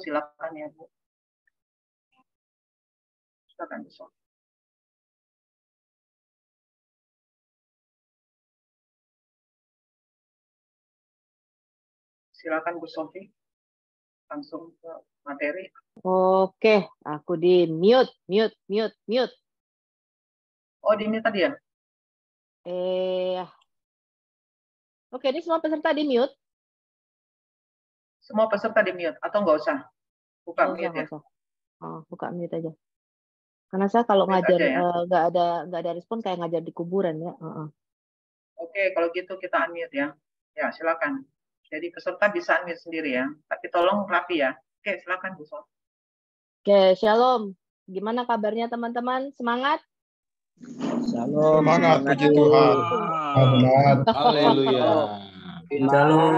silakan ya Bu. Silakan Bu Sofi. Silakan Bu Sofi. Langsung ke materi. Oke, aku di mute. Oh, di mute tadi ya? Oke, ini semua peserta di mute. Semua peserta di mute atau nggak usah? Buka mute ya? Buka mute aja. Karena saya kalau Mute ngajar aja ya? nggak ada respon kayak ngajar di kuburan ya. Oke, kalau gitu kita unmute ya. Ya, silakan. Jadi peserta bisa unmute sendiri ya. Tapi tolong rapi ya. Oke, silakan Bu Sofi. Oke, shalom. Gimana kabarnya teman-teman? Semangat? Shalom. Semangat, puji Tuhan. Benar. Haleluya. Shalom.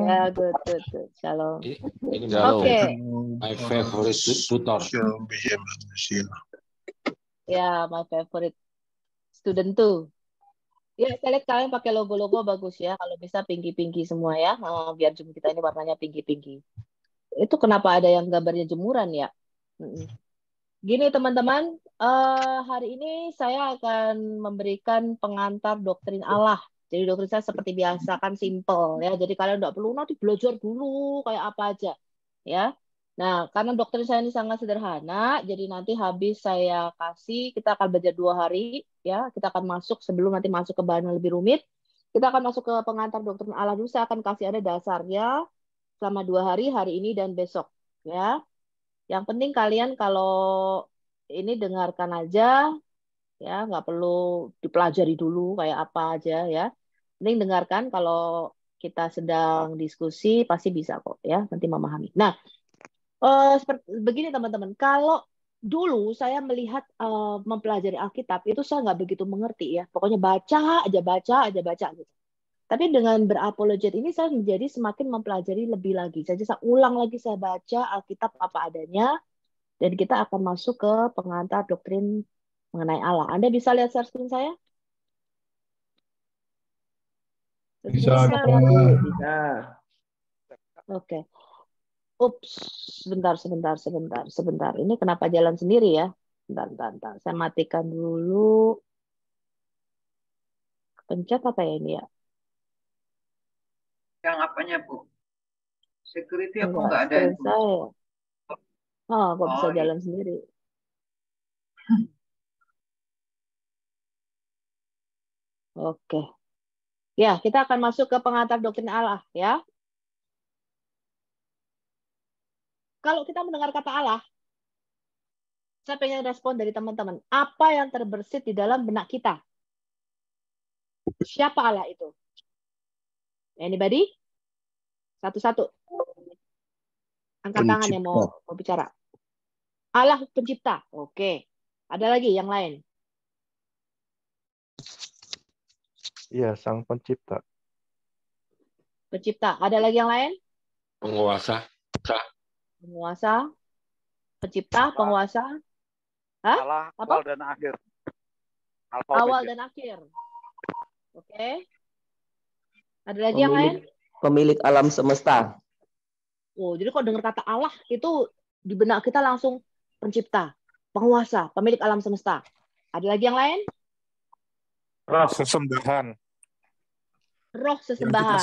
Ya, good. Shalom. Ini galau. Oke. My favorite tutor. Ya, my favorite student tuh. Ya, saya lihat kalian pakai logo-logo bagus ya. Kalau bisa pinky-pinky semua ya. Biar Zoom kita ini warnanya pinky-pinky. Itu kenapa ada yang gambarnya jemuran ya? Gini teman-teman, hari ini saya akan memberikan pengantar doktrin Allah. Jadi doktrin saya seperti biasa kan simple ya. Jadi kalian nggak perlu nanti belajar dulu kayak apa aja ya. Nah, karena doktrin saya ini sangat sederhana, jadi nanti habis saya kasih, kita akan belajar 2 hari ya. Kita akan masuk sebelum nanti masuk ke bahan yang lebih rumit. Kita akan masuk ke pengantar doktrin Allah dulu. Saya akan kasih ada dasarnya selama 2 hari ini dan besok ya. Yang penting kalian kalau ini dengarkan aja ya, nggak perlu dipelajari dulu kayak apa aja ya. Mending dengarkan, kalau kita sedang diskusi pasti bisa kok ya nanti memahami. Nah, seperti begini teman-teman, kalau dulu saya melihat mempelajari Alkitab itu saya nggak begitu mengerti ya. Pokoknya baca aja gitu. Tapi dengan berapologet ini saya menjadi semakin mempelajari lebih lagi. Saya ulang lagi, saya baca Alkitab apa adanya, dan kita akan masuk ke pengantar doktrin mengenai Allah. Anda bisa lihat share screen saya? Bisa. Oke. Ups, sebentar. Ini kenapa jalan sendiri ya? Bentar. Saya matikan dulu. Pencet apa ya ini ya? Yang apanya Bu? Security aku Enggak, nggak ada. screen saya. Kok bisa jalan sendiri? Oke. Ya, kita akan masuk ke pengantar doktrin Allah ya. Kalau kita mendengar kata Allah, saya pengen respon dari teman-teman. Apa yang terbersit di dalam benak kita? Siapa Allah itu? Anybody? Satu-satu. Angkat tangan yang mau bicara. Allah pencipta. Oke. Ada lagi yang lain? Iya, sang pencipta. Pencipta. Ada lagi yang lain? Penguasa. Penguasa. Pencipta, penguasa. Hah? Allah, Apa? awal dan akhir. Awal dan akhir. Oke. Ada lagi yang lain? Pemilik alam semesta. Oh, jadi kalau dengar kata Allah itu di benak kita langsung pencipta, penguasa, pemilik alam semesta. Ada lagi yang lain? Roh sesembahan. Roh sesembahan.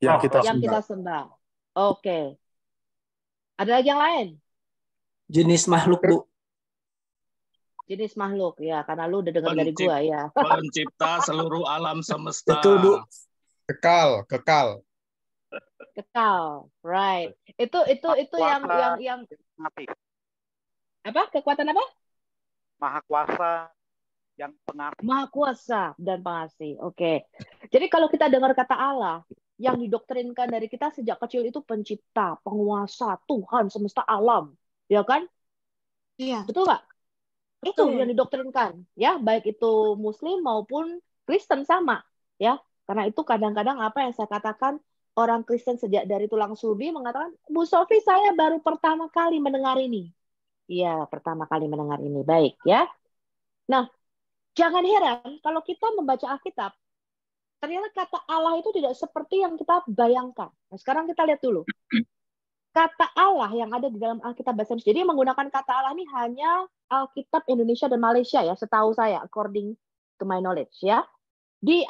Yang kita sembah. Oke. Ada lagi yang lain? Jenis makhluk, Bu. Jenis makhluk ya, karena lu udah dengar dari gua ya. Pencipta seluruh alam semesta. Betul, Bu. Kekal. Kekal, right? Itu yang mati. apa? Kekuatan apa? Maha kuasa yang pengasih. Maha kuasa dan pengasih. Oke. Jadi kalau kita dengar kata Allah, yang didoktrinkan dari kita sejak kecil itu pencipta, penguasa, Tuhan semesta alam, ya kan? Iya. Betul nggak? Itu yang didoktrinkan, ya, baik itu Muslim maupun Kristen sama, ya. Karena itu kadang-kadang apa yang saya katakan, orang Kristen sejak dari tulang sulbi mengatakan, Bu Sofi, saya baru pertama kali mendengar ini. Iya, pertama kali mendengar ini, baik, ya. Nah, jangan heran kalau kita membaca Alkitab, ternyata kata Allah itu tidak seperti yang kita bayangkan. Nah, sekarang kita lihat dulu. kata Allah yang ada di dalam Alkitab bahasa Indonesia. Jadi yang menggunakan kata Allah ini hanya Alkitab Indonesia dan Malaysia ya, setahu saya, according to my knowledge ya. Di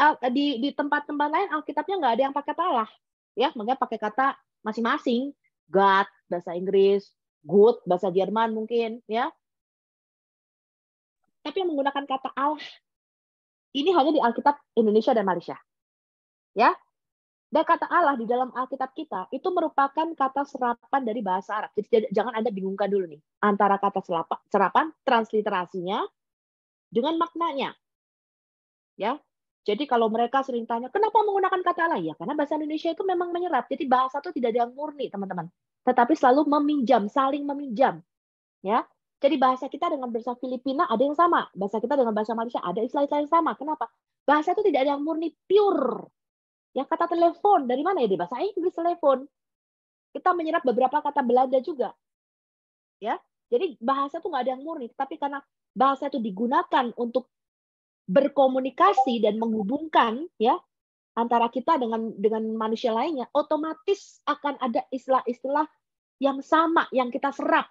tempat-tempat lain Alkitabnya nggak ada yang pakai kata Allah ya, makanya pakai kata masing-masing. God bahasa Inggris, good bahasa Jerman mungkin ya. Tapi yang menggunakan kata Allah ini hanya di Alkitab Indonesia dan Malaysia. Ya. Dan kata Allah di dalam Alkitab kita itu merupakan kata serapan dari bahasa Arab. Jadi jangan Anda bingungkan dulu nih antara kata serapan transliterasinya dengan maknanya. Ya. Jadi kalau mereka sering tanya, kenapa menggunakan kata Allah? Ya, karena bahasa Indonesia itu memang menyerap. Jadi bahasa itu tidak ada yang murni, teman-teman. Tetapi selalu meminjam, saling meminjam. Ya. Jadi bahasa kita dengan bahasa Filipina ada yang sama. Bahasa kita dengan bahasa Malaysia ada istilah-istilah yang sama. Kenapa? Bahasa itu tidak ada yang murni, pure. Ya, kata telepon, dari mana ya? Di bahasa Inggris telepon. Kita menyerap beberapa kata Belanda juga. Ya. Jadi bahasa itu nggak ada yang murni. Tapi karena bahasa itu digunakan untuk berkomunikasi dan menghubungkan ya antara kita dengan manusia lainnya, otomatis akan ada istilah-istilah yang sama yang kita serap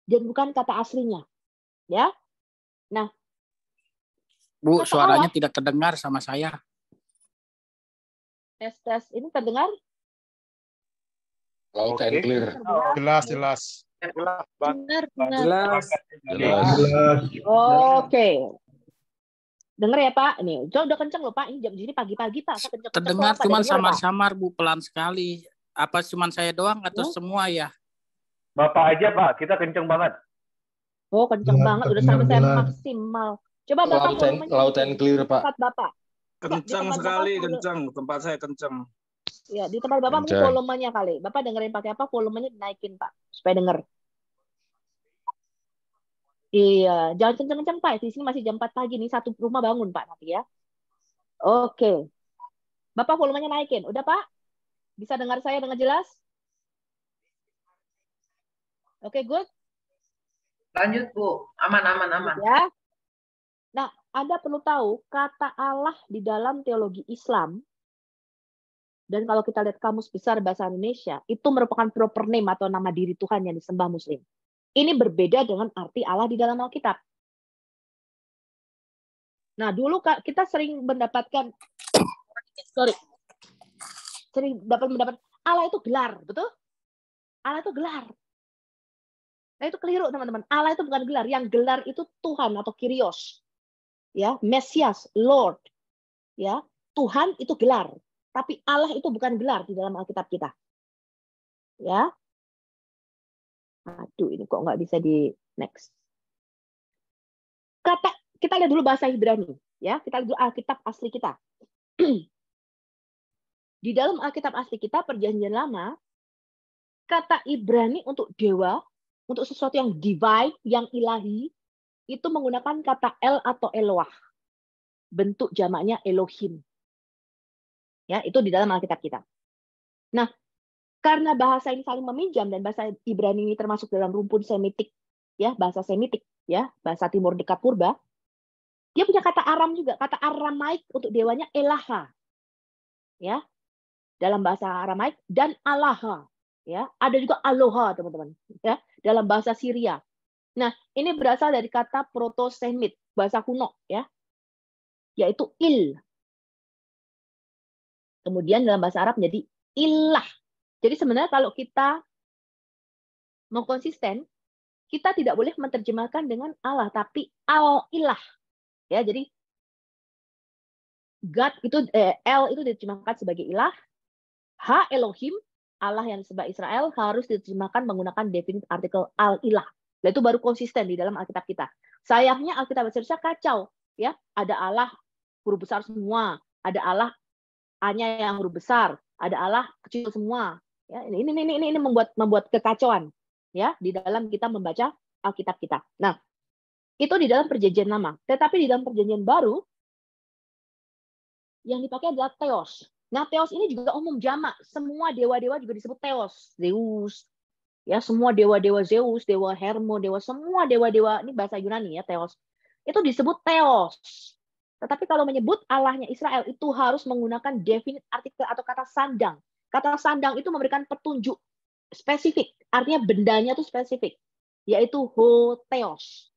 dan bukan kata aslinya. Ya. Nah, Bu, kata suaranya Allah, tidak terdengar sama saya. tes ini terdengar? Loud and clear. Jelas, jelas. Dengar. Jelas. Oke. Dengar ya Pak, nih, udah kenceng loh Pak, ini jam segini pagi-pagi Pak, kenceng-kenceng Terdengar Pak, cuma dengar, Pak? samar-samar, Bu, pelan sekali. Apa cuma saya doang atau semua ya? Bapak aja Pak, kita kenceng banget. Oh kenceng banget, udah sampai saya maksimal. Coba Bapak volumenya Loud and clear, Pak. tempat Bapak. Kencang tempat sekali, Bapak, kencang. Tempat saya kencang. Ya, di tempat Bapak mungkin volumenya kali. Bapak dengerin pakai apa? Volumenya dinaikin Pak, supaya denger. Iya, jangan kenceng-kenceng Pak. Di sini masih jam 4 pagi nih, satu rumah bangun Pak nanti ya. Oke. Bapak volumenya naikin. Udah Pak? Bisa dengar saya dengan jelas? Oke, good. Lanjut Bu, aman. Ya. Nah, Anda perlu tahu kata Allah di dalam teologi Islam, dan kalau kita lihat kamus besar bahasa Indonesia, itu merupakan proper name atau nama diri Tuhan yang disembah Muslim. Ini berbeda dengan arti Allah di dalam Alkitab. Nah, dulu kita sering mendapatkan, sering mendapat Allah itu gelar, betul? Allah itu gelar. Nah, itu keliru teman-teman. Allah itu bukan gelar. Yang gelar itu Tuhan atau Kyrios. Ya, Mesias, Lord. Ya, Tuhan itu gelar. Tapi Allah itu bukan gelar di dalam Alkitab kita. Ya. Aduh, ini kok nggak bisa di next. Kita lihat dulu bahasa Ibrani. Ya, kita lihat dulu Alkitab asli kita. Di dalam Alkitab asli kita, Perjanjian Lama, kata Ibrani untuk dewa, untuk sesuatu yang divine, yang ilahi, itu menggunakan kata El atau Eloah. Bentuk jamaknya Elohim. Ya, itu di dalam Alkitab kita. Nah, karena bahasa ini saling meminjam dan bahasa Ibrani ini termasuk dalam rumpun Semitik, ya, bahasa Semitik, ya, bahasa Timur dekat Purba, dia punya kata Aram juga, kata Aramaik untuk dewanya Elaha. Ya. Dalam bahasa Aramaik dan Alaha, ya. Ada juga Aloha, teman-teman, ya, dalam bahasa Syria. Nah, ini berasal dari kata Proto-Semit, bahasa kuno, ya. Yaitu il. Kemudian dalam bahasa Arab menjadi ilah. Jadi sebenarnya kalau kita mau konsisten, kita tidak boleh menerjemahkan dengan Allah, tapi al-ilah. Ya, jadi God itu El itu diterjemahkan sebagai ilah. Ha Elohim, Allah yang disembah Israel harus diterjemahkan menggunakan definite artikel al-ilah. Nah, itu baru konsisten di dalam Alkitab kita. Sayangnya Alkitab bahasa Indonesia kacau, ya. Ada Allah huruf besar semua, ada Allah A-nya yang huruf besar, ada Allah kecil semua. Ya, ini membuat kekacauan, ya, di dalam kita membaca Alkitab kita. Nah, itu di dalam Perjanjian Lama. Tetapi di dalam Perjanjian Baru yang dipakai adalah Theos. Nah, Theos ini juga umum jamak. Semua dewa-dewa juga disebut Theos. Zeus, ya, semua dewa-dewa Zeus, dewa Hermo, semua dewa-dewa, ini bahasa Yunani ya, Theos. Itu disebut Theos. Tetapi kalau menyebut Allahnya Israel itu harus menggunakan definite artikel atau kata sandang. Kata sandang itu memberikan petunjuk. spesifik, artinya bendanya itu spesifik, yaitu Hotheos.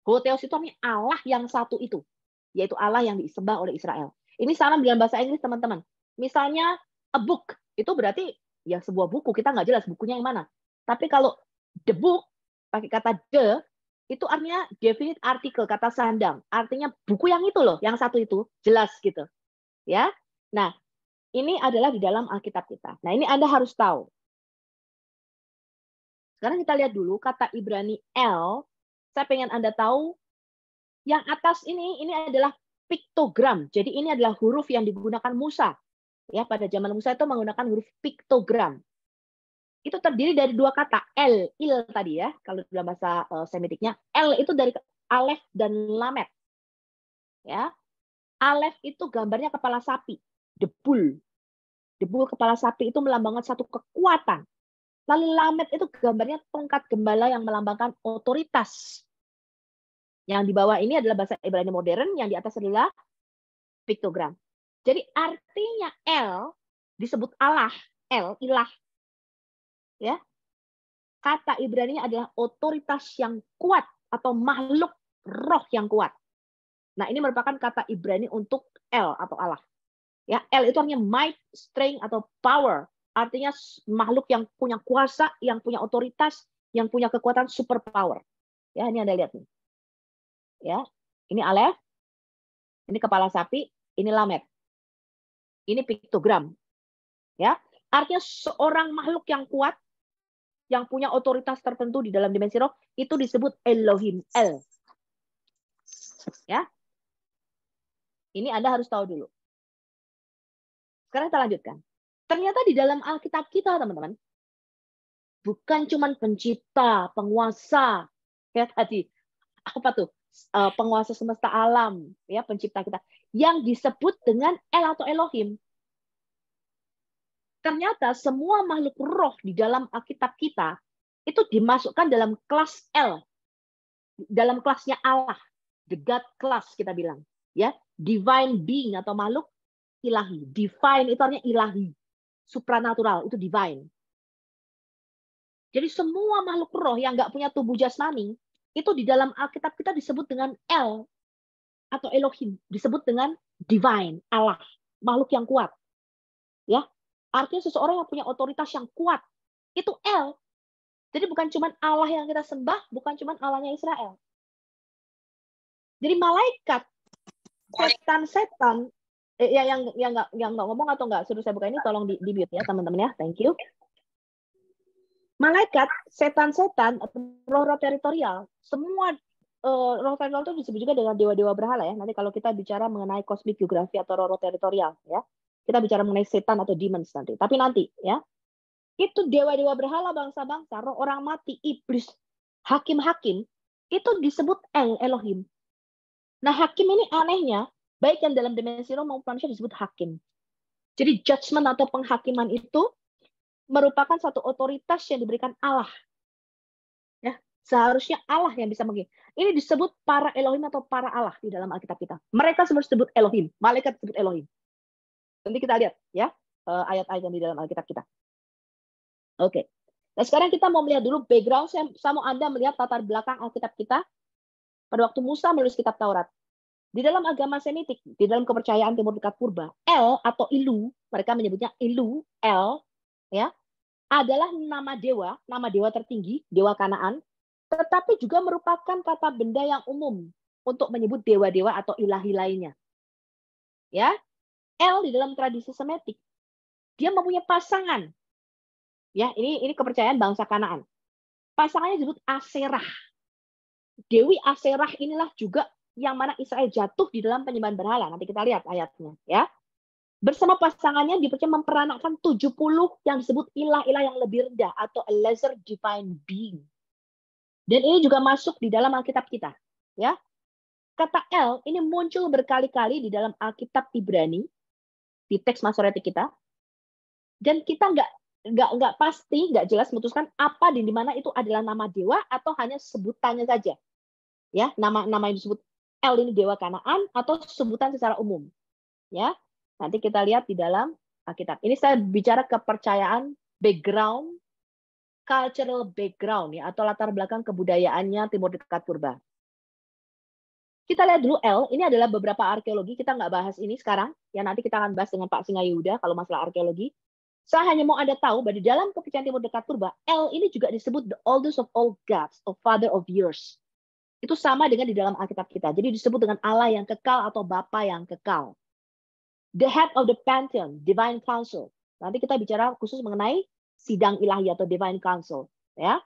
Hotheos itu artinya Allah yang satu itu, yaitu Allah yang disembah oleh Israel. Ini sama dalam bahasa Inggris, teman-teman. Misalnya a book, itu berarti ya sebuah buku, kita nggak jelas bukunya yang mana. Tapi kalau the book, pakai kata the, itu artinya definite article, kata sandang. Artinya buku yang itu loh, yang satu itu, jelas gitu. Ya. Nah, ini adalah di dalam Alkitab kita. Nah, ini Anda harus tahu. Sekarang kita lihat dulu kata Ibrani L. Saya pengen Anda tahu, yang atas ini adalah piktogram. Jadi ini adalah huruf yang digunakan Musa. Ya, pada zaman Musa itu menggunakan huruf piktogram. Itu terdiri dari dua kata, L, il tadi ya, kalau dalam bahasa Semitiknya. L itu dari Alef dan Lamet. Ya. Alef itu gambarnya kepala sapi, debul. Debul kepala sapi itu melambangkan satu kekuatan. Lalu Lamet itu gambarnya tongkat gembala yang melambangkan otoritas. Yang di bawah ini adalah bahasa Ibrani modern, yang di atas adalah piktogram. Jadi artinya L disebut Allah, L, ilah. Ya. Kata Ibrani adalah otoritas yang kuat atau makhluk roh yang kuat. Nah, ini merupakan kata Ibrani untuk L atau Allah. Ya, L itu artinya might, strength atau power. Artinya makhluk yang punya kuasa, yang punya otoritas, yang punya kekuatan super power. Ya, ini Anda lihat nih. Ya, ini Alef, ini kepala sapi, ini Lamet. Ini piktogram. Ya, artinya seorang makhluk yang kuat, yang punya otoritas tertentu di dalam dimensi roh, itu disebut Elohim, L. Ya. Ini Anda harus tahu dulu. Sekarang kita lanjutkan. Ternyata di dalam Alkitab kita, teman-teman, bukan cuma pencipta, penguasa, kayak tadi, apa tuh, penguasa semesta alam, ya, pencipta kita, yang disebut dengan El atau Elohim. Ternyata semua makhluk roh di dalam Alkitab kita itu dimasukkan dalam kelas L, dalam kelasnya Allah, the God class kita bilang, ya, divine being atau makhluk ilahi. Divine itu artinya ilahi. Supranatural itu divine. Jadi semua makhluk roh yang nggak punya tubuh jasmani itu di dalam Alkitab kita disebut dengan El atau Elohim, disebut dengan divine, Allah, makhluk yang kuat. Ya, artinya seseorang yang punya otoritas yang kuat itu El. Jadi bukan cuma Allah yang kita sembah, bukan cuma Allahnya Israel. Jadi malaikat, setan-setan yang nggak ngomong atau nggak suruh saya buka ini, tolong di mute ya teman-teman ya, thank you. Malaikat, setan-setan, roh-roh teritorial, semua roh teritorial itu disebut juga dengan dewa-dewa berhala ya. Nanti kalau kita bicara mengenai cosmic geografi atau roh-roh teritorial ya, kita bicara mengenai setan atau demons nanti. Tapi nanti ya, itu dewa-dewa berhala, bangsa-bangsa, roh orang mati, iblis, hakim-hakim, itu disebut Elohim. Nah, hakim ini anehnya, baik yang dalam dimensi roh maupun manusia disebut hakim. Jadi judgment atau penghakiman itu merupakan satu otoritas yang diberikan Allah. Ya, seharusnya Allah yang bisa menghakimi. Ini disebut para Elohim atau para Allah di dalam Alkitab kita. Mereka semua disebut Elohim, malaikat disebut Elohim. Nanti kita lihat ya ayat-ayat yang di dalam Alkitab kita. Oke. Nah, sekarang kita mau melihat dulu background, saya mau Anda melihat latar belakang Alkitab kita pada waktu Musa menulis kitab Taurat. Di dalam agama Semitik, di dalam kepercayaan Timur Dekat Purba, El atau Ilu, mereka menyebutnya Ilu, El, ya, adalah nama dewa tertinggi, dewa Kanaan, tetapi juga merupakan kata benda yang umum untuk menyebut dewa-dewa atau ilahi lainnya. Ya, El di dalam tradisi Semitik, dia mempunyai pasangan. Ya, ini kepercayaan bangsa Kanaan. Pasangannya disebut Aserah. Dewi Aserah inilah juga yang mana Israel jatuh di dalam penyembahan berhala. Nanti kita lihat ayatnya, ya. Bersama pasangannya dipercaya memperanakkan 70 yang disebut ilah-ilah yang lebih rendah atau a lesser divine being. Dan ini juga masuk di dalam Alkitab kita, ya. Kata El ini muncul berkali-kali di dalam Alkitab Ibrani, di teks Masoretik kita. Dan kita nggak pasti, nggak jelas memutuskan apa di mana itu adalah nama dewa atau hanya sebutannya saja. Ya, nama yang disebut El ini dewa Kanaan atau sebutan secara umum. Ya. Nanti kita lihat di dalam Alkitab. Ini saya bicara kepercayaan background cultural background ya, atau latar belakang kebudayaannya Timur Dekat Purba. Kita lihat dulu L, ini adalah beberapa arkeologi, kita nggak bahas ini sekarang, ya nanti kita akan bahas dengan Pak Singayuda kalau masalah arkeologi. Saya hanya mau Anda tahu bahwa di dalam kepercayaan Timur Dekat Purba, L ini juga disebut the oldest of all gods, or father of years. Itu sama dengan di dalam Alkitab kita. Jadi disebut dengan Allah yang kekal atau Bapa yang kekal. The head of the pantheon, divine council. Nanti kita bicara khusus mengenai sidang ilahi atau divine council, ya.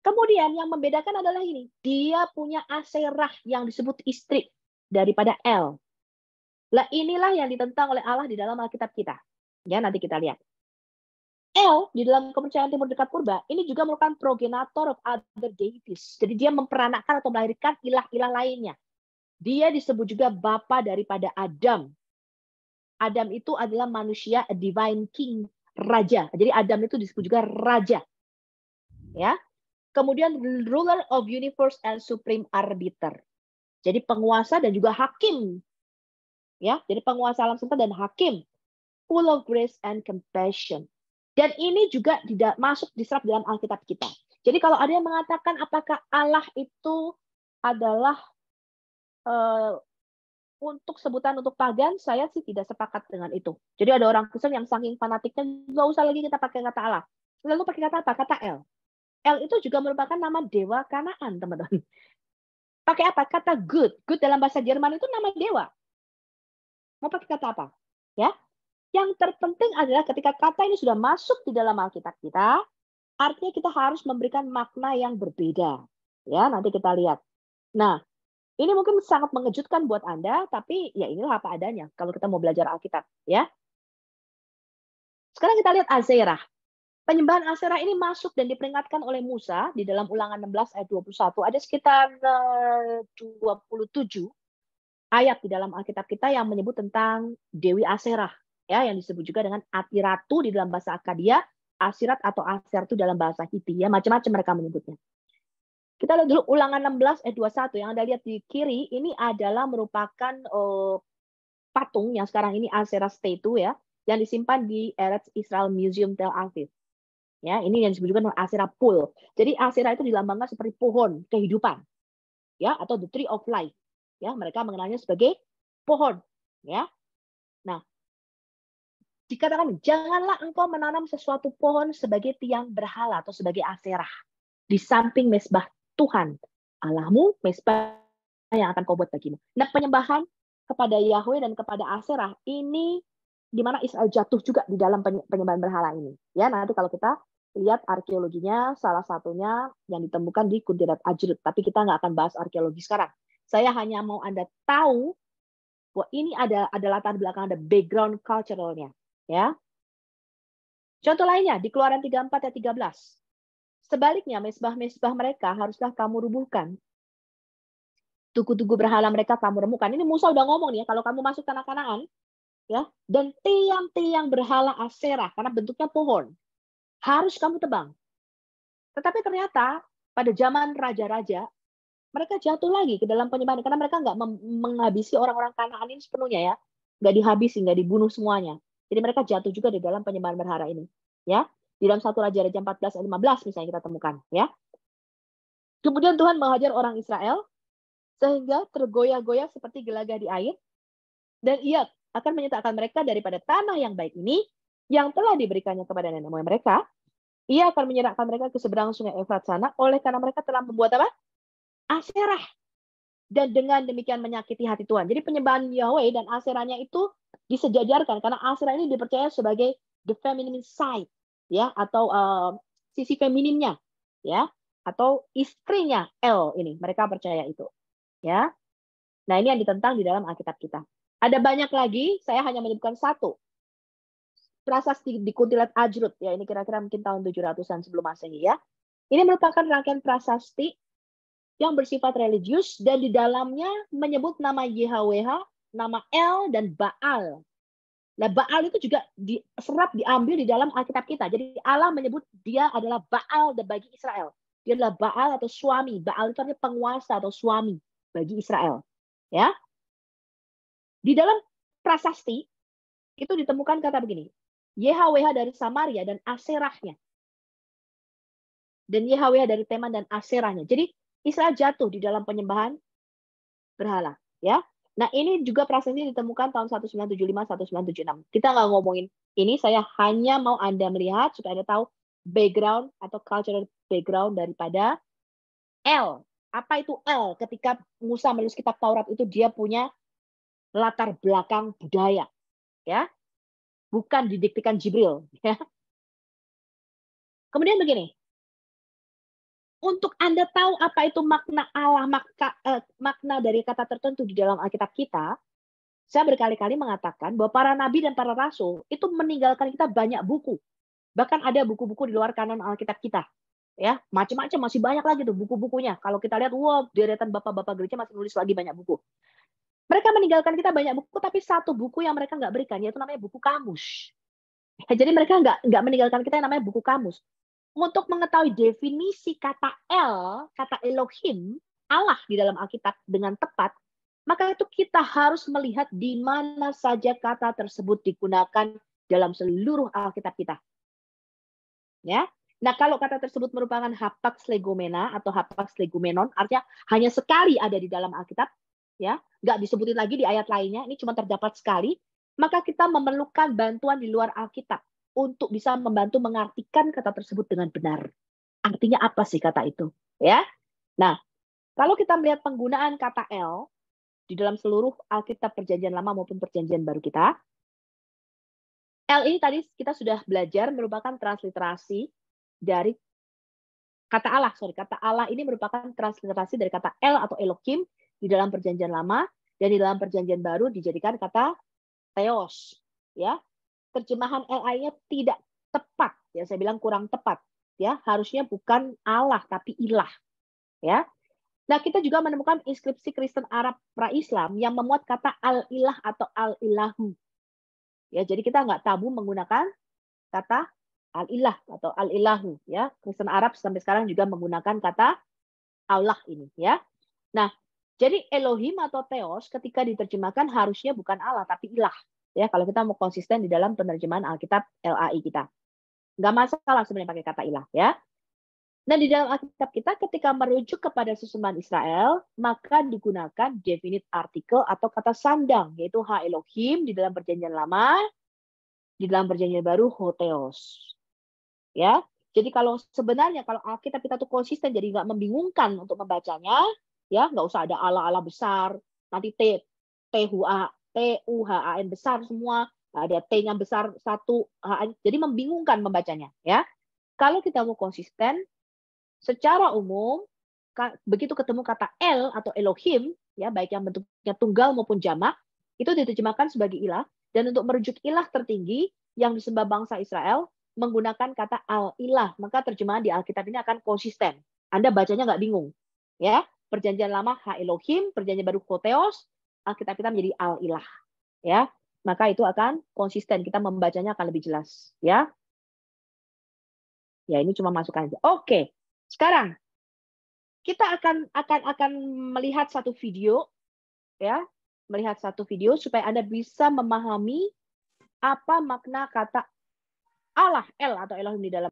Kemudian yang membedakan adalah ini, dia punya Aserah yang disebut istri daripada El. Lah inilah yang ditentang oleh Allah di dalam Alkitab kita. Ya, nanti kita lihat. El di dalam kepercayaan Timur Dekat Purba ini juga merupakan progenitor of other deities. Jadi dia memperanakkan atau melahirkan ilah-ilah lainnya. Dia disebut juga bapa daripada Adam. Adam itu adalah manusia, a divine king, raja. Jadi Adam itu disebut juga raja. Ya. Kemudian ruler of universe and supreme arbiter. Jadi penguasa dan juga hakim. Ya, jadi penguasa alam semesta dan hakim. Full of grace and compassion. Dan ini juga tidak masuk diserap dalam Alkitab kita. Jadi kalau ada yang mengatakan apakah Allah itu adalah untuk sebutan untuk pagan, saya sih tidak sepakat dengan itu. Jadi ada orang Kristen yang saking fanatiknya, nggak usah lagi kita pakai kata Allah. Lalu pakai kata apa? Kata El. El itu juga merupakan nama dewa Kanaan, teman-teman. Pakai apa? Kata good. Good dalam bahasa Jerman itu nama dewa. Mau pakai kata apa? Ya. Yang terpenting adalah ketika kata ini sudah masuk di dalam Alkitab kita, artinya kita harus memberikan makna yang berbeda. Ya, nanti kita lihat. Nah, ini mungkin sangat mengejutkan buat Anda, tapi ya inilah apa adanya kalau kita mau belajar Alkitab, ya. Sekarang kita lihat Aserah. Penyembahan Aserah ini masuk dan diperingatkan oleh Musa di dalam Ulangan 16 ayat 21. Ada sekitar 27 ayat di dalam Alkitab kita yang menyebut tentang Dewi Aserah, ya, yang disebut juga dengan Atiratu di dalam bahasa Akadia, Asirat atau Aser itu dalam bahasa Hiti, ya, macam-macam mereka menyebutnya. Kita lihat dulu Ulangan 16 ayat 21 yang Anda lihat di kiri, ini adalah merupakan patung yang sekarang ini Aserah statue, ya, yang disimpan di Eretz Israel Museum Tel Aviv. Ya, ini yang disebut juga dengan Aserah Pool. Jadi Aserah itu dilambangkan seperti pohon kehidupan, ya, atau the tree of life. Ya, mereka mengenalnya sebagai pohon. Ya, nah, dikatakan janganlah engkau menanam sesuatu pohon sebagai tiang berhala atau sebagai Aserah di samping mezbah Tuhan Allahmu, mezbah yang akan kau buat bagimu. Nah, penyembahan kepada Yahweh dan kepada Aserah ini di mana Israel jatuh juga di dalam penyembahan berhala ini. Ya, nanti kalau kita lihat arkeologinya, salah satunya yang ditemukan di Kuntilat Ajrut. Tapi kita nggak akan bahas arkeologi sekarang. Saya hanya mau Anda tahu bahwa ini ada latar belakang, ada background culturalnya. Ya. Contoh lainnya, di Keluaran 34 ayat 13. Sebaliknya, mezbah-mezbah mereka haruslah kamu rubuhkan. Tugu-tugu berhala mereka kamu remukan. Ini Musa udah ngomong nih ya, kalau kamu masuk tanah Kanaan, ya, dan tiang-tiang berhala Aserah, karena bentuknya pohon, harus kamu tebang. Tetapi ternyata pada zaman raja-raja, mereka jatuh lagi ke dalam penyembahan karena mereka nggak menghabisi orang-orang Kanaan ini sepenuhnya, ya, nggak dihabisi, nggak dibunuh semuanya. Jadi mereka jatuh juga di dalam penyembahan berhala ini, ya. Di dalam 1 Raja-Raja 14 ayat 15 misalnya kita temukan, ya. Kemudian Tuhan menghajar orang Israel sehingga tergoyah-goyah seperti gelagat di air, dan Ia akan menyatakan mereka daripada tanah yang baik ini yang telah diberikannya kepada nenek moyang mereka. Ia akan menyerahkan mereka ke seberang sungai Efrat sana, oleh karena mereka telah membuat apa? Aserah. Dan dengan demikian menyakiti hati Tuhan. Jadi penyembahan Yahweh dan Aserahnya itu disejajarkan karena Aserah ini dipercaya sebagai the feminine side, ya, atau sisi feminimnya, ya, atau istrinya El ini. Mereka percaya itu, ya. Nah, ini yang ditentang di dalam Alkitab kita. Ada banyak lagi, saya hanya menyebutkan satu. Prasasti di Kuntilat Ajrut, ya, ini kira-kira mungkin tahun 700-an sebelum Masehi, ya. Ini merupakan rangkaian prasasti yang bersifat religius dan di dalamnya menyebut nama YHWH, nama El dan Baal. Nah, Baal itu juga diambil di dalam Alkitab kita. Jadi Allah menyebut dia adalah Baal bagi Israel. Dia adalah Baal atau suami. Baal itu artinya penguasa atau suami bagi Israel. Ya. Di dalam prasasti itu ditemukan kata begini. YHWH dari Samaria dan Aserahnya. dan Yahweh dari Teman dan Aserahnya. Jadi Israel jatuh di dalam penyembahan berhala, ya. Nah, ini juga prasasti ditemukan tahun 1975-1976. Kita nggak ngomongin ini, saya hanya mau Anda melihat supaya Anda tahu background atau cultural background daripada El. Apa itu El? Ketika Musa menulis kitab Taurat itu dia punya latar belakang budaya, ya. Bukan didiktikan Jibril, ya. Kemudian begini. Untuk Anda tahu apa itu makna Allah, makna dari kata tertentu di dalam Alkitab kita, saya berkali-kali mengatakan bahwa para nabi dan para rasul itu meninggalkan kita banyak buku. Bahkan ada buku-buku di luar kanon Alkitab kita. Ya, macam-macam, masih banyak lagi tuh buku-bukunya. Kalau kita lihat, wah, deretan bapak-bapak gereja masih nulis lagi banyak buku. Mereka meninggalkan kita banyak buku, tapi satu buku yang mereka nggak berikan, yaitu namanya buku kamus. Ya, jadi mereka nggak meninggalkan kita yang namanya buku kamus. Untuk mengetahui definisi kata El, kata Elohim, Allah di dalam Alkitab dengan tepat, maka itu kita harus melihat di mana saja kata tersebut digunakan dalam seluruh Alkitab kita. Ya, nah kalau kata tersebut merupakan hapax legomena atau hapax legomenon, artinya hanya sekali ada di dalam Alkitab, ya, nggak disebutin lagi di ayat lainnya, ini cuma terdapat sekali, maka kita memerlukan bantuan di luar Alkitab untuk bisa membantu mengartikan kata tersebut dengan benar. Artinya apa sih kata itu? Ya. Nah, kalau kita melihat penggunaan kata El di dalam seluruh Alkitab Perjanjian Lama maupun Perjanjian Baru kita, El ini tadi kita sudah belajar merupakan transliterasi dari kata Allah. Kata Allah ini merupakan transliterasi dari kata El atau Elohim di dalam Perjanjian Lama, dan di dalam Perjanjian Baru dijadikan kata Theos. Ya. Terjemahan LI-nya tidak tepat, ya saya bilang kurang tepat, ya harusnya bukan Allah tapi ilah, ya. Nah kita juga menemukan inskripsi Kristen Arab pra-Islam yang memuat kata al-ilah atau al-ilahu, ya jadi kita nggak tabu menggunakan kata al-ilah atau al-ilahu, ya Kristen Arab sampai sekarang juga menggunakan kata Allah ini, ya. Nah jadi Elohim atau Theos ketika diterjemahkan harusnya bukan Allah tapi ilah. Ya, kalau kita mau konsisten di dalam penerjemahan Alkitab LAI kita. Nggak masalah sebenarnya pakai kata ilah. Ya. Nah, di dalam Alkitab kita ketika merujuk kepada sesembahan Israel, maka digunakan definite artikel atau kata sandang, yaitu Ha Elohim di dalam Perjanjian Lama, di dalam Perjanjian Baru Hotheos. Ya, jadi kalau sebenarnya kalau Alkitab kita tuh konsisten, jadi nggak membingungkan untuk membacanya, ya nggak usah ada Allah-Allah besar, nanti T-U-H-A-N besar semua, ada T-nya besar satu, jadi membingungkan membacanya. Ya, kalau kita mau konsisten, secara umum begitu ketemu kata El atau Elohim, ya baik yang bentuknya tunggal maupun jamak, itu diterjemahkan sebagai ilah, dan untuk merujuk ilah tertinggi yang disembah bangsa Israel menggunakan kata al-ilah, maka terjemahan di Alkitab ini akan konsisten. Anda bacanya nggak bingung. Ya, Perjanjian Lama Ha Elohim, Perjanjian Baru Hotheos, Alkitab kita menjadi al-ilah, ya, maka itu akan konsisten, kita membacanya akan lebih jelas, ya. Ya ini cuma masukan aja. Oke, sekarang kita akan melihat satu video, ya, melihat satu video supaya Anda bisa memahami apa makna kata Allah, El atau Elohim di dalam.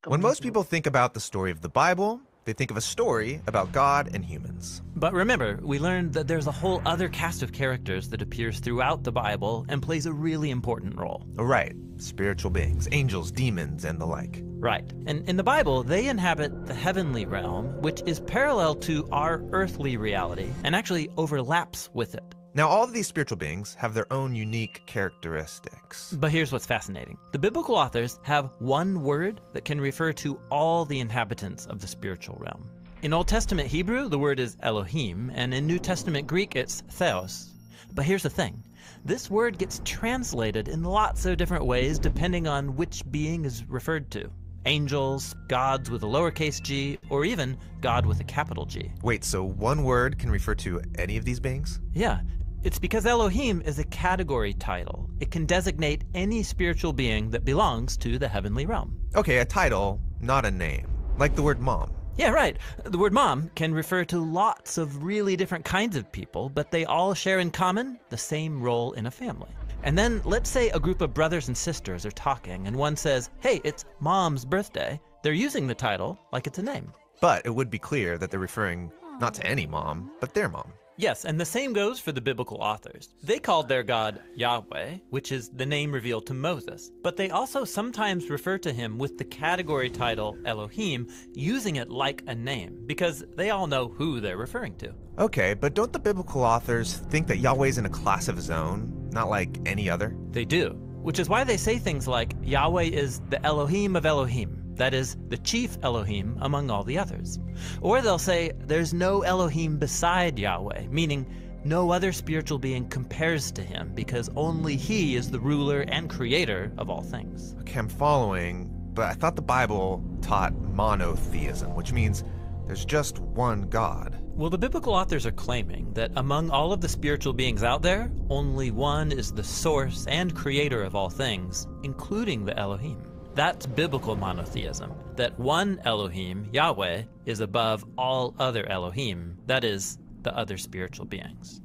When most people think about the story of the Bible, they think of a story about God and humans. But remember, we learned that there's a whole other cast of characters that appears throughout the Bible and plays a really important role. Right. Spiritual beings, angels, demons, and the like. Right. And in the Bible, they inhabit the heavenly realm, which is parallel to our earthly reality and actually overlaps with it. Now, all of these spiritual beings have their own unique characteristics. But here's what's fascinating. The biblical authors have one word that can refer to all the inhabitants of the spiritual realm. In Old Testament Hebrew, the word is Elohim, and in New Testament Greek, it's Theos. But here's the thing. This word gets translated in lots of different ways depending on which being is referred to. Angels, gods with a lowercase g, or even God with a capital G. Wait, so one word can refer to any of these beings? Yeah. It's because Elohim is a category title. It can designate any spiritual being that belongs to the heavenly realm. Okay, a title, not a name. Like the word mom. Yeah, right. The word mom can refer to lots of really different kinds of people, but they all share in common the same role in a family. And then let's say a group of brothers and sisters are talking and one says, hey, it's mom's birthday. They're using the title like it's a name. But it would be clear that they're referring not to any mom, but their mom. Yes, and the same goes for the biblical authors. They called their God Yahweh, which is the name revealed to Moses, but they also sometimes refer to him with the category title Elohim, using it like a name, because they all know who they're referring to. Okay, but don't the biblical authors think that Yahweh's in a class of his own, not like any other? They do, which is why they say things like Yahweh is the Elohim of Elohim. That is, the chief Elohim among all the others. Or they'll say, there's no Elohim beside Yahweh, meaning no other spiritual being compares to him, because only he is the ruler and creator of all things. Okay, I'm following, but I thought the Bible taught monotheism, which means there's just one God. Well, the biblical authors are claiming that among all of the spiritual beings out there, only one is the source and creator of all things, including the Elohim. That's biblical monotheism, that one Elohim, Yahweh, is above all other Elohim, that is, the other spiritual beings.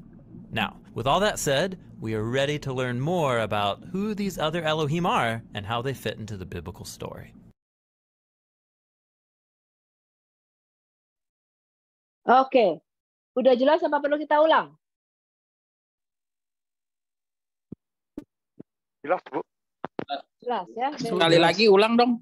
Now, with all that said, we are ready to learn more about who these other Elohim are and how they fit into the biblical story. Oke, udah jelas apa perlu kita ulang? Jelas, Bu. Jelas ya. Sekali lagi ulang dong.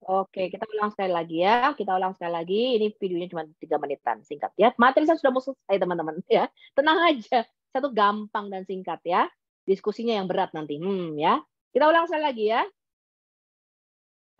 Oke, kita ulang sekali lagi ya. Kita ulang sekali lagi. Ini videonya cuma 3 menitan, singkat ya. Materi saya sudah mau selesai teman-teman ya. Tenang aja. Satu gampang dan singkat ya. Diskusinya yang berat nanti. Ya. Kita ulang sekali lagi ya.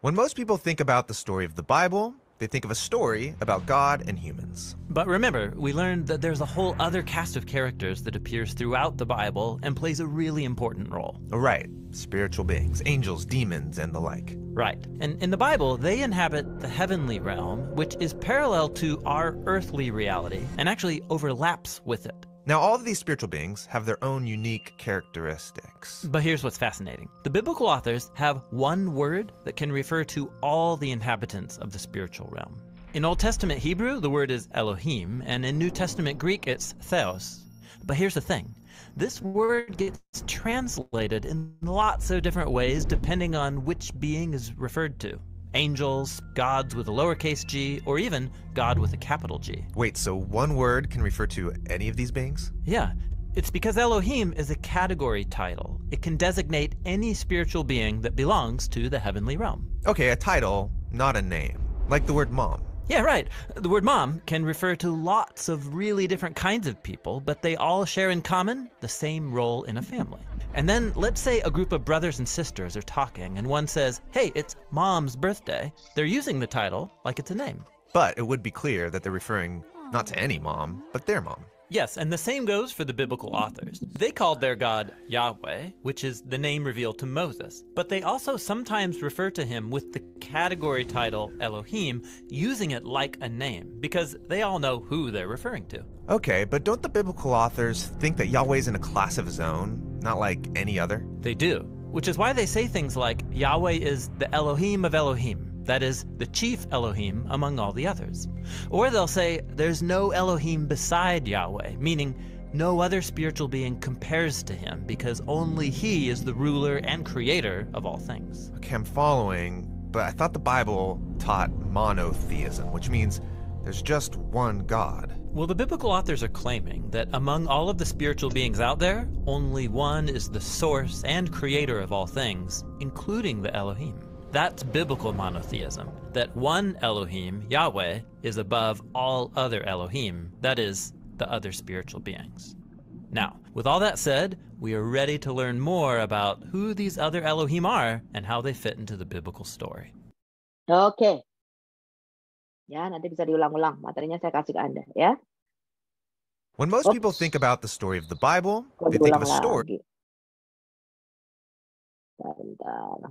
When most people think about the story of the Bible, they think of a story about God and humans. But remember, we learned that there's a whole other cast of characters that appears throughout the Bible and plays a really important role. Right, spiritual beings, angels, demons, and the like. Right, and in the Bible, they inhabit the heavenly realm, which is parallel to our earthly reality and actually overlaps with it. Now, all of these spiritual beings have their own unique characteristics. But here's what's fascinating. The biblical authors have one word that can refer to all the inhabitants of the spiritual realm. In Old Testament Hebrew, the word is Elohim, and in New Testament Greek, it's Theos. But here's the thing. This word gets translated in lots of different ways depending on which being is referred to. Angels, gods with a lowercase g, or even God with a capital G. Wait, so one word can refer to any of these beings? Yeah, it's because Elohim is a category title. It can designate any spiritual being that belongs to the heavenly realm. Okay, a title, not a name. Like the word mom. Yeah, right. The word mom can refer to lots of really different kinds of people, but they all share in common the same role in a family. And then let's say a group of brothers and sisters are talking and one says, hey, it's mom's birthday. They're using the title like it's a name. But it would be clear that they're referring not to any mom, but their mom. Yes, and the same goes for the biblical authors. They called their God Yahweh, which is the name revealed to Moses, but they also sometimes refer to him with the category title Elohim, using it like a name, because they all know who they're referring to. Okay, but don't the biblical authors think that Yahweh's in a class of his own, not like any other? They do, which is why they say things like Yahweh is the Elohim of Elohim. That is, the chief Elohim among all the others. Or they'll say, there's no Elohim beside Yahweh, meaning no other spiritual being compares to him, because only he is the ruler and creator of all things. Okay, I'm following, but I thought the Bible taught monotheism, which means there's just one God. Well, the biblical authors are claiming that among all of the spiritual beings out there, only one is the source and creator of all things, including the Elohim. That's biblical monotheism, that one Elohim, Yahweh, is above all other Elohim, that is, the other spiritual beings. Now, with all that said, we are ready to learn more about who these other Elohim are and how they fit into the biblical story. Oke. Ya, nanti bisa diulang-ulang. Materinya saya kasih ke Anda, ya. When most people think about the story of the Bible, they think of a story. Bentar.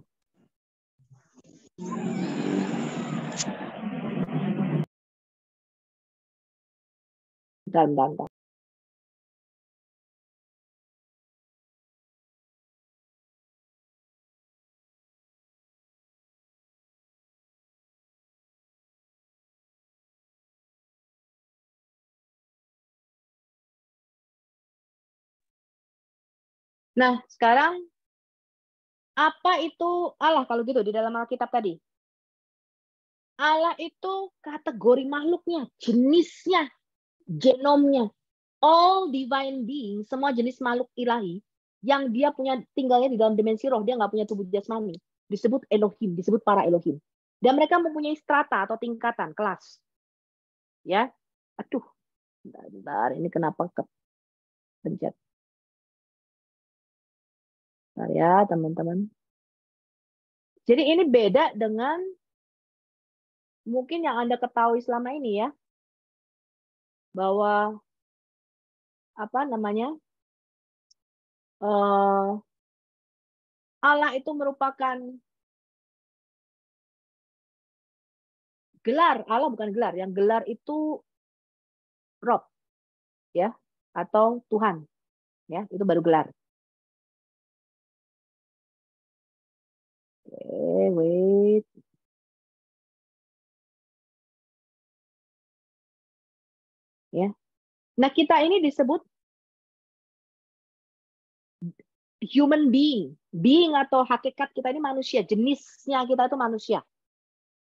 Bentar. Nah, sekarang apa itu Allah kalau gitu di dalam Alkitab tadi? Allah itu kategori makhluknya, jenisnya, genomnya. All divine being, semua jenis makhluk ilahi yang dia punya tinggalnya di dalam dimensi roh, dia nggak punya tubuh jasmani. Disebut Elohim, disebut para Elohim. Dan mereka mempunyai strata atau tingkatan, kelas. Ya, aduh, bentar, ini kenapa pencet? Bentar ya, teman-teman. Jadi ini beda dengan mungkin yang Anda ketahui selama ini ya, bahwa apa namanya, Allah itu merupakan gelar. Allah bukan gelar, yang gelar itu Rob, ya, atau Tuhan, ya, itu baru gelar. Wait. Ya. Nah, kita ini disebut human being. Being atau hakikat kita ini manusia, jenisnya kita itu manusia.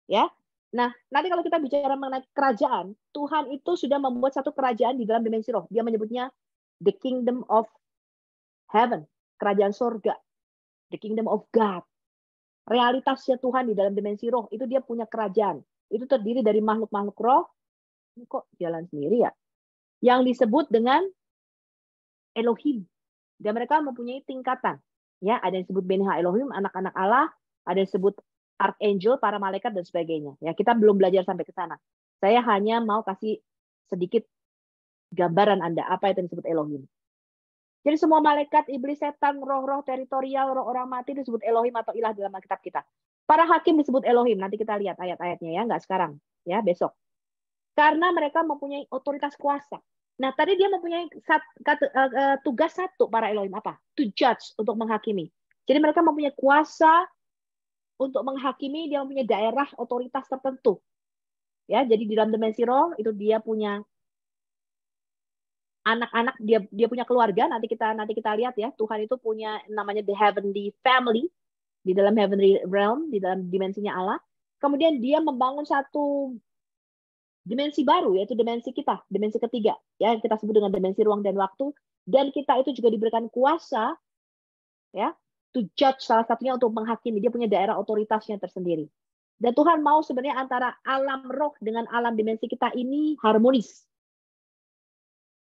Ya. Nah, nanti kalau kita bicara mengenai kerajaan, Tuhan itu sudah membuat satu kerajaan di dalam dimensi roh. Dia menyebutnya the kingdom of heaven, kerajaan surga, the kingdom of God. Realitasnya Tuhan di dalam dimensi roh, itu dia punya kerajaan. Itu terdiri dari makhluk-makhluk roh. Ini kok jalan sendiri ya? Yang disebut dengan Elohim. Dan mereka mempunyai tingkatan. Ya, ada yang disebut Beni Elohim, anak-anak Allah, ada yang disebut archangel, para malaikat dan sebagainya. Ya, kita belum belajar sampai ke sana. Saya hanya mau kasih sedikit gambaran Anda apa itu yang disebut Elohim. Jadi semua malaikat, iblis, setan, roh-roh teritorial, roh orang mati disebut Elohim atau ilah dalam Alkitab kita. Para hakim disebut Elohim. Nanti kita lihat ayat-ayatnya ya, nggak sekarang, ya besok. Karena mereka mempunyai otoritas kuasa. Nah, tadi dia mempunyai tugas satu para Elohim apa? To judge, untuk menghakimi. Jadi mereka mempunyai kuasa untuk menghakimi, dia mempunyai daerah otoritas tertentu. Ya, jadi di dalam dimensi roh itu dia punya anak-anak, dia punya keluarga. Nanti kita lihat ya, Tuhan itu punya namanya the heavenly family di dalam heavenly realm, di dalam dimensinya Allah. Kemudian dia membangun satu dimensi baru, yaitu dimensi kita, dimensi ketiga, ya, yang kita sebut dengan dimensi ruang dan waktu. Dan kita itu juga diberikan kuasa, ya, to judge, salah satunya untuk menghakimi. Dia punya daerah otoritasnya tersendiri. Dan Tuhan mau sebenarnya antara alam roh dengan alam dimensi kita ini harmonis.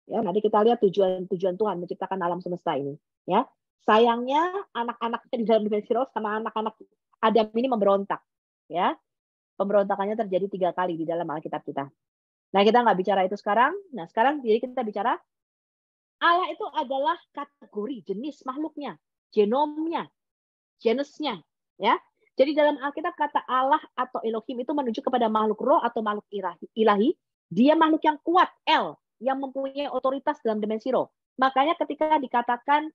Ya, nanti kita lihat tujuan Tuhan menciptakan alam semesta ini. Ya, sayangnya anak-anaknya di dalam dimensi roh sama anak-anak Adam ini memberontak. Ya, pemberontakannya terjadi 3 kali di dalam Alkitab kita. Nah, kita nggak bicara itu sekarang. Nah, sekarang jadi kita bicara Allah itu adalah kategori jenis makhluknya, genomnya, genusnya. Ya, jadi dalam Alkitab kata Allah atau Elohim itu menunjuk kepada makhluk roh atau makhluk ilahi. Dia makhluk yang kuat, El, yang mempunyai otoritas dalam dimensi roh. Makanya ketika dikatakan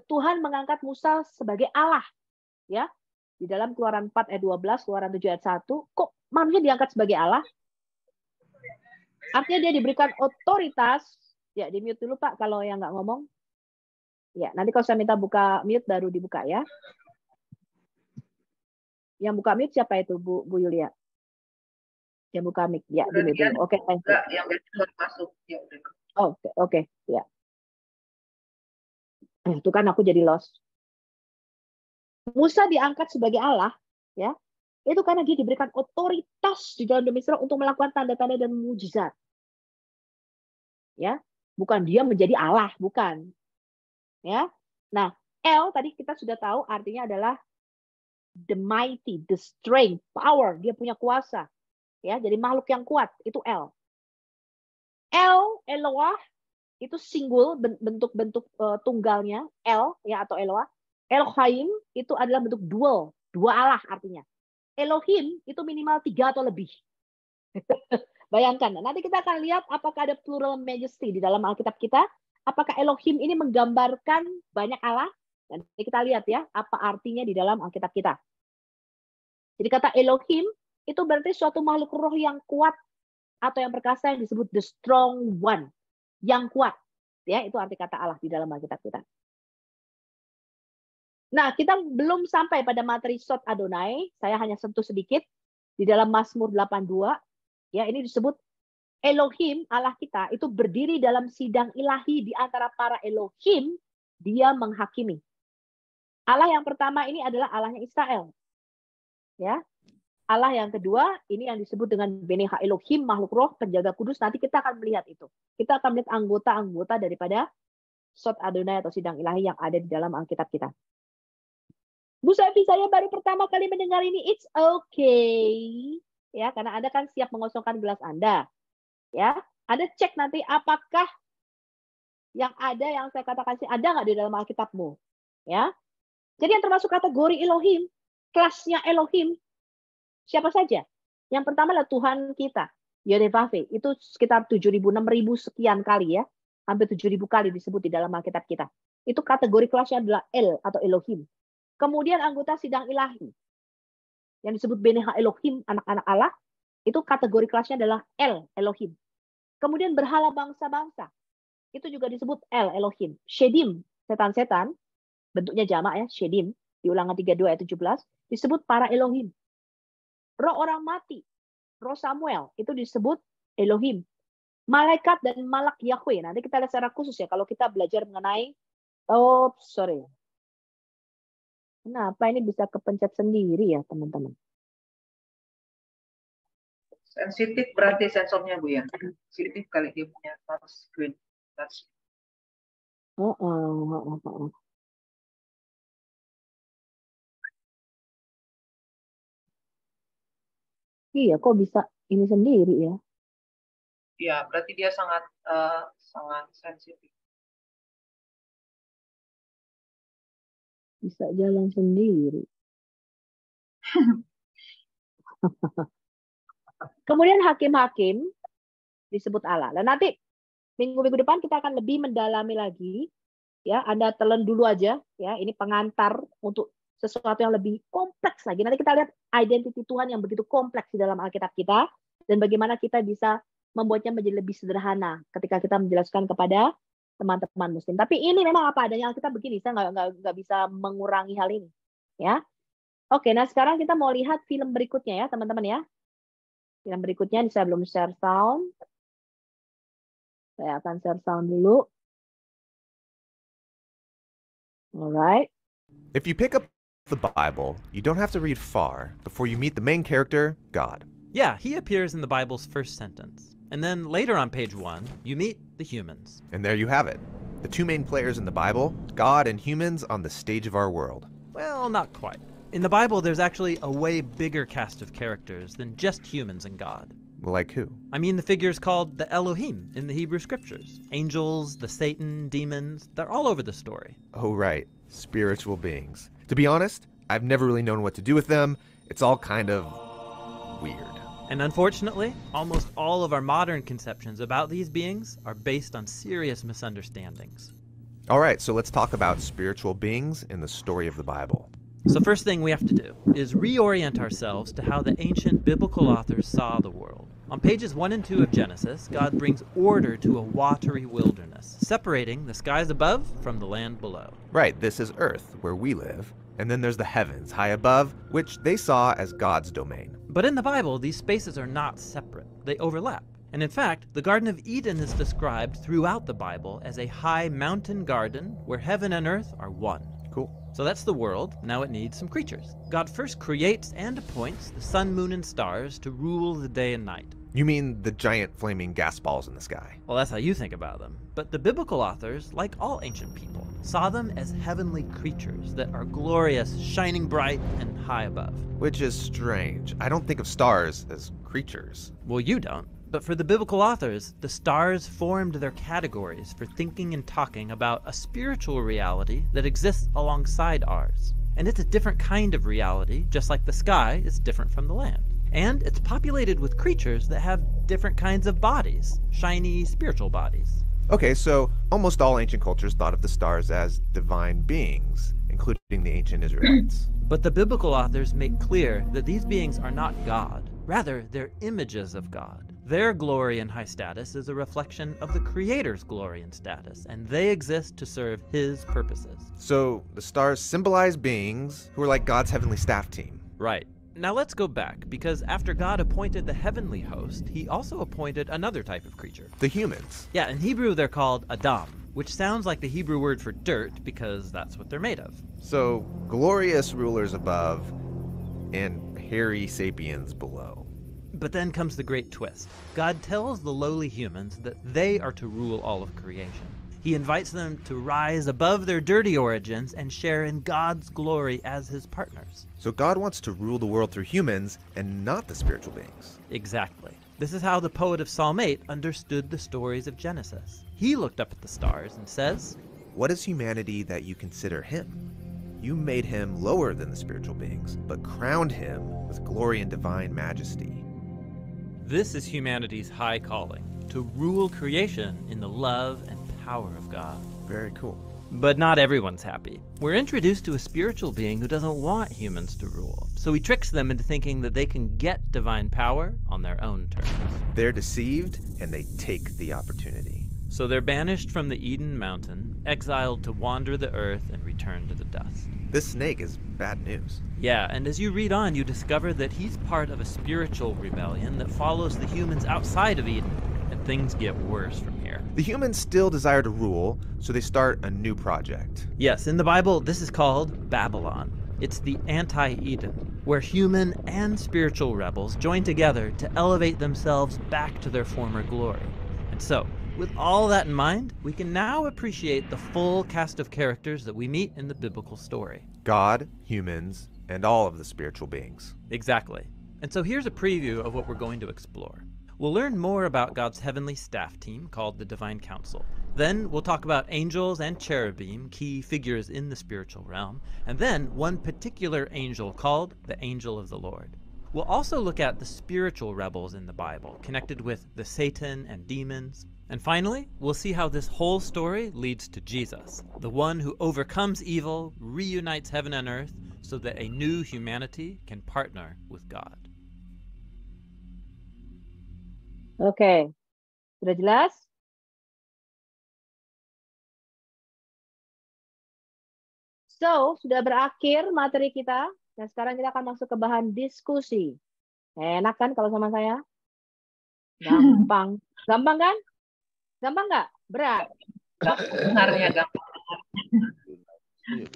Tuhan mengangkat Musa sebagai Allah, ya, di dalam Keluaran 4 ayat 12, Keluaran 7 ayat 1, kok manusia diangkat sebagai Allah? Artinya dia diberikan otoritas. Ya, di mute dulu Pak kalau yang nggak ngomong. Ya, nanti kalau saya minta buka mute baru dibuka ya. Yang buka mute siapa itu, Bu Yulia? Yang buka mic, ya, di mute dulu. Oke, thank you. Yang baru masuk. Ya, Oke, ya. Itu kan aku jadi lost. Musa diangkat sebagai Allah, ya, itu karena dia diberikan otoritas di dalam dimensi roh untuk melakukan tanda-tanda dan mujizat. Ya, bukan dia menjadi Allah, bukan. Ya. Nah, El tadi kita sudah tahu artinya adalah the mighty, the strength, power, dia punya kuasa. Ya, jadi makhluk yang kuat itu El. Eloah itu single, bentuk-bentuk tunggalnya El, ya, atau Eloah. Elohim itu adalah bentuk dual, dua Allah artinya. Elohim itu minimal 3 atau lebih. Bayangkan, nanti kita akan lihat apakah ada plural majesty di dalam Alkitab kita. Apakah Elohim ini menggambarkan banyak Allah? Dan kita lihat ya, apa artinya di dalam Alkitab kita. Jadi kata Elohim itu berarti suatu makhluk roh yang kuat atau yang perkasa yang disebut the strong one, yang kuat. Ya, itu arti kata Allah di dalam Alkitab kita. Nah, kita belum sampai pada materi Sot Adonai. Saya hanya sentuh sedikit di dalam Mazmur 82. Ya, ini disebut Elohim, Allah kita, itu berdiri dalam sidang ilahi di antara para Elohim, dia menghakimi. Allah yang pertama ini adalah Allahnya Israel. Ya. Allah yang kedua, ini yang disebut dengan Beneha Elohim, makhluk roh, penjaga kudus. Nanti kita akan melihat itu. Kita akan melihat anggota-anggota daripada Sot Adonai atau sidang ilahi yang ada di dalam Alkitab kita. Bu Safi, saya baru pertama kali mendengar ini. It's okay. Ya, karena Anda kan siap mengosongkan gelas Anda. Ya, Anda cek nanti apakah yang ada yang saya katakan sih ada nggak di dalam Alkitabmu. Ya. Jadi yang termasuk kategori Elohim, kelasnya Elohim, siapa saja? Yang pertama adalah Tuhan kita, Yodevave. Itu sekitar 7.000, 6.000 sekian kali ya. Hampir 7.000 kali disebut di dalam Alkitab kita. Itu kategori kelasnya adalah El atau Elohim. Kemudian anggota sidang ilahi yang disebut Beneha Elohim, anak-anak Allah, itu kategori kelasnya adalah El Elohim. Kemudian berhala bangsa-bangsa, itu juga disebut El Elohim. Shedim, setan-setan, bentuknya jamak ya, Shedim, di Ulangan 32 ayat 17, disebut para Elohim. Roh orang mati, roh Samuel, itu disebut Elohim. Malaikat dan malak Yahweh, nanti kita lihat secara khusus ya, kalau kita belajar mengenai, Kenapa ini bisa kepencet sendiri ya, teman-teman? Sensitif berarti sensornya, Bu ya. Sensitif kali dia punya touch screen. Iya, kok bisa ini sendiri ya? Iya, berarti dia sangat sensitif. Bisa jalan sendiri. Kemudian hakim-hakim disebut Allah. Dan nanti minggu-minggu depan kita akan lebih mendalami lagi. Ya, Anda telan dulu aja. Ya, ini pengantar untuk sesuatu yang lebih kompleks lagi. Nanti kita lihat identiti Tuhan yang begitu kompleks di dalam Alkitab kita dan bagaimana kita bisa membuatnya menjadi lebih sederhana ketika kita menjelaskan kepada teman-teman Muslim. Tapi ini memang apa adanya Alkitab begini. Saya nggak bisa mengurangi hal ini. Ya, oke. Nah sekarang kita mau lihat film berikutnya ya, teman-teman ya. Film berikutnya saya belum share sound. Saya akan share sound dulu. Alright. If you pick up the Bible, you don't have to read far before you meet the main character, God. Yeah, he appears in the Bible's first sentence. And then later on page 1, you meet the humans. And there you have it. The two main players in the Bible, God and humans on the stage of our world. Well, not quite. In the Bible, there's actually a way bigger cast of characters than just humans and God. Like who? I mean the figures called the Elohim in the Hebrew scriptures. Angels, the Satan, demons, they're all over the story. Oh, right. Spiritual beings. To be honest, I've never really known what to do with them. It's all kind of weird. And unfortunately, almost all of our modern conceptions about these beings are based on serious misunderstandings. All right, so let's talk about spiritual beings in the story of the Bible. So first thing we have to do is reorient ourselves to how the ancient biblical authors saw the world. On pages 1 and 2 of Genesis, God brings order to a watery wilderness, separating the skies above from the land below. Right, this is Earth, where we live. And then there's the heavens high above, which they saw as God's domain. But in the Bible, these spaces are not separate. They overlap. And in fact, the Garden of Eden is described throughout the Bible as a high mountain garden where heaven and earth are one. Cool. So that's the world. Now it needs some creatures. God first creates and appoints the sun, moon, and stars to rule the day and night. You mean the giant flaming gas balls in the sky? Well, that's how you think about them. But the biblical authors, like all ancient people, saw them as heavenly creatures that are glorious, shining bright, and high above. Which is strange. I don't think of stars as creatures. Well, you don't. But for the biblical authors, the stars formed their categories for thinking and talking about a spiritual reality that exists alongside ours. And it's a different kind of reality, just like the sky is different from the land. And it's populated with creatures that have different kinds of bodies, shiny spiritual bodies. Okay, so almost all ancient cultures thought of the stars as divine beings, including the ancient Israelites. But the biblical authors make clear that these beings are not God, Rather, they're images of God. Their glory and high status is a reflection of the Creator's glory and status, and they exist to serve His purposes. So the stars symbolize beings who are like God's heavenly staff team. Right. Now let's go back, because after God appointed the heavenly host, He also appointed another type of creature. The humans. Yeah, in Hebrew they're called Adam, which sounds like the Hebrew word for dirt because that's what they're made of. So glorious rulers above and hairy sapiens below. But then comes the great twist. God tells the lowly humans that they are to rule all of creation. He invites them to rise above their dirty origins and share in God's glory as His partners. So God wants to rule the world through humans and not the spiritual beings. Exactly. This is how the poet of Psalm 8 understood the stories of Genesis. He looked up at the stars and says, "What is humanity that you consider him? You made him lower than the spiritual beings, but crowned him with glory and divine majesty." This is humanity's high calling, to rule creation in the love and power of God. Very cool. But not everyone's happy. We're introduced to a spiritual being who doesn't want humans to rule, so he tricks them into thinking that they can get divine power on their own terms. They're deceived and they take the opportunity. So they're banished from the Eden mountain, exiled to wander the earth and return to the dust. This snake is bad news. Yeah, and as you read on, you discover that he's part of a spiritual rebellion that follows the humans outside of Eden, and things get worse from here. The humans still desire to rule, so they start a new project. Yes, in the Bible, this is called Babylon. It's the anti-Eden, where human and spiritual rebels join together to elevate themselves back to their former glory. And so, with all that in mind, we can now appreciate the full cast of characters that we meet in the biblical story. God, humans, and all of the spiritual beings. Exactly. And so here's a preview of what we're going to explore. We'll learn more about God's heavenly staff team called the Divine Council. Then we'll talk about angels and cherubim, key figures in the spiritual realm, and then one particular angel called the Angel of the Lord. We'll also look at the spiritual rebels in the Bible, connected with the Satan and demons. And finally, we'll see how this whole story leads to Jesus, the one who overcomes evil, reunites heaven and earth, so that a new humanity can partner with God. Oke, sudah jelas? So, sudah berakhir materi kita, dan sekarang kita akan masuk ke bahan diskusi. Enak kan kalau sama saya? Gampang. Gampang kan? Gampang nggak? Berat? Dengarnya gampang.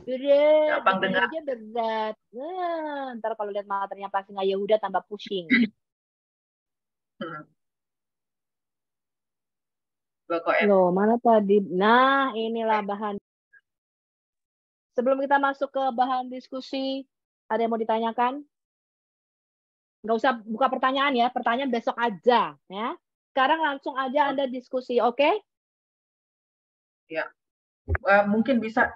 Berat. Gampang dengar. Aja berat. Ntar kalau lihat materinya pasti nggak Yehuda tambah pusing. Loh, mana tadi? Nah, inilah bahan. Sebelum kita masuk ke bahan diskusi, ada yang mau ditanyakan? Nggak usah buka pertanyaan ya, pertanyaan besok aja. Ya. Sekarang langsung aja Anda diskusi, oke? Ya, mungkin bisa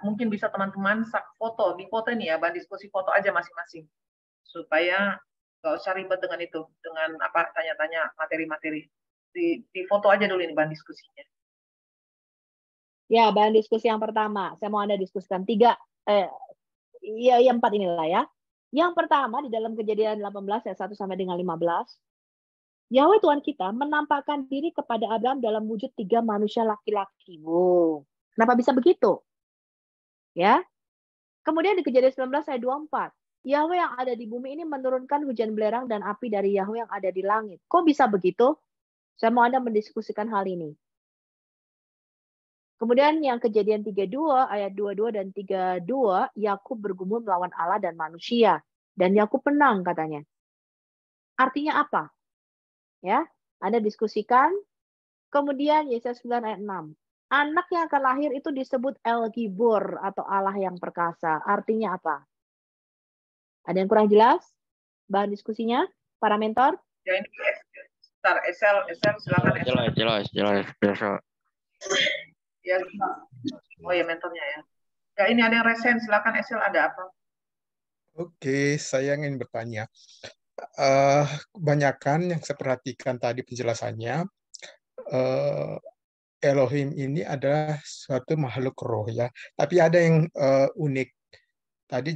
teman-teman foto di foto ini ya, bahan diskusi foto aja masing-masing supaya nggak usah ribet dengan itu, dengan apa tanya-tanya materi-materi. Di foto aja dulu ini bahan diskusinya. Ya, bahan diskusi yang pertama, saya mau Anda diskusikan 4 inilah ya. Yang pertama di dalam Kejadian 18 ayat 1 sampai dengan 15. Yahweh Tuhan kita menampakkan diri kepada Abraham dalam wujud 3 manusia laki-laki. Wow. Kenapa bisa begitu? Ya. Kemudian di Kejadian 19 ayat 24. Yahweh yang ada di bumi ini menurunkan hujan belerang dan api dari Yahweh yang ada di langit. Kok bisa begitu? Saya mau Anda mendiskusikan hal ini. Kemudian yang Kejadian 32 ayat 22 dan 32, Yakub bergumul melawan Allah dan manusia. Dan Yakub menang katanya. Artinya apa? Ya, Anda diskusikan. Kemudian Yesaya 9 ayat 6. Anak yang akan lahir itu disebut El Gibor atau Allah yang perkasa. Artinya apa? Ada yang kurang jelas? Bahan diskusinya, para mentor? Ya ini Esel silakan Esel. Jelas. Ya, oh ya mentornya ya. Ya ini ada yang resen, silakan Esel, ada apa? Oke, saya ingin bertanya. Kebanyakan yang saya perhatikan tadi penjelasannya, Elohim ini adalah suatu makhluk roh ya. Tapi ada yang unik. Tadi